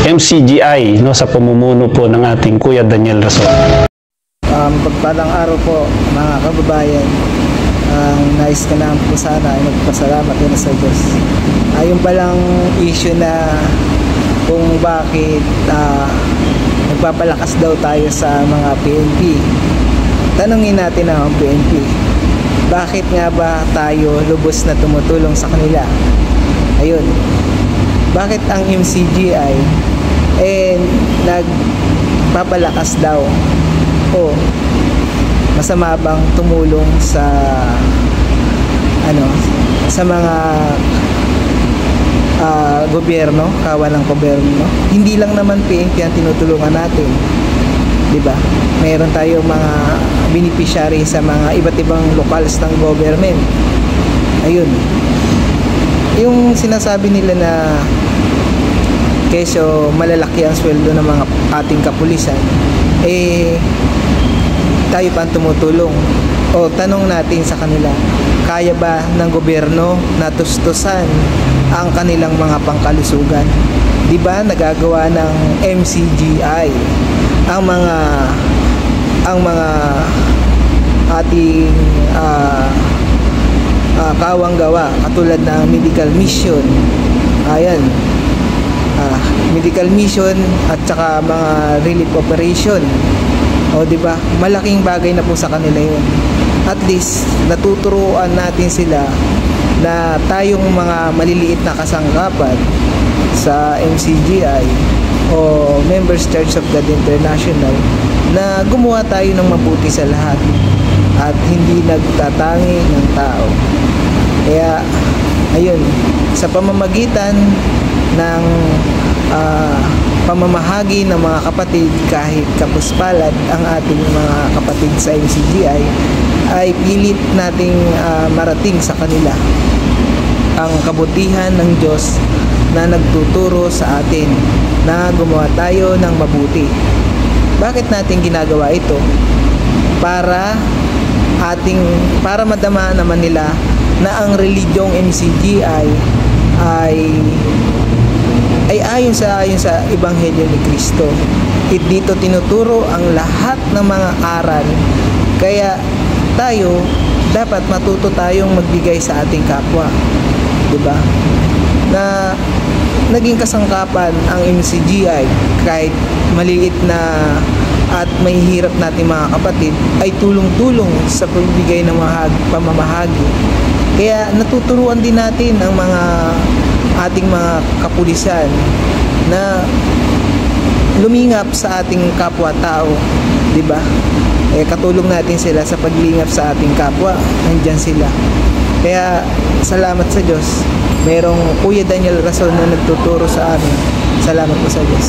MCGI, no, sa pamumuno po ng ating Kuya Daniel Rason. Pagpalang araw po mga kababayan, ang nais ko naman po sana ay magpasalamat na sa Diyos. Yung palang issue na kung bakit nagpapalakas daw tayo sa mga PNP. Tanungin natin ang PNP, bakit nga ba tayo lubos na tumutulong sa kanila? Ayun, bakit ang MCGI nagpapalakas daw? O masama bang tumulong sa sa mga gobyerno, kawan ng gobyerno? Hindi lang naman PNP ang tinutulungan natin, di ba? Mayroon tayong mga beneficiary sa mga iba't ibang locals ng government. Ayun, yung sinasabi nila na keso malalaki ang sweldo ng mga ating kapulisan, tayo pa ang tumutulong. O tanong natin sa kanila, kaya ba ng gobyerno na tustusan ang kanilang mga pangkalusugan? Di ba nagagawa ng MCGI ang mga ating kawang gawa, katulad ng medical mission. Ayan, medical mission at saka mga relief operation. O di ba, malaking bagay na po sa kanila yun. At least natuturuan natin sila na tayong mga maliliit na kasangkapan sa MCGI o Members Church of God International na gumawa tayo ng mabuti sa lahat at hindi nagtatangi ng tao. Kaya ayun, sa pamamagitan ng pamamahagi ng mga kapatid, kahit kapuspalad ang ating mga kapatid sa MCGI, ay pilit nating marating sa kanila ang kabutihan ng Diyos na nagtuturo sa atin na gumawa tayo ng mabuti. Bakit natin ginagawa ito? Para madama naman nila na ang religyong MCGI ay ayon sa Ebanghelyo ni Kristo. Dito tinuturo ang lahat ng mga aral. Kaya tayo dapat matuto tayong magbigay sa ating kapwa. 'Di ba? Na naging kasangkapan ang MCGI, kahit maliit na at may hirap natin mga kapatid, ay tulong-tulong sa pagbibigay ng pamamahagi. Kaya natuturuan din natin ang mga ating mga kapulisan na lumingap sa ating kapwa-tao, di ba? Katulong natin sila sa paglingap sa ating kapwa, nandyan sila. Kaya salamat sa Diyos, merong Kuya Daniel Rason na nagtuturo sa amin. Salamat po sa Diyos.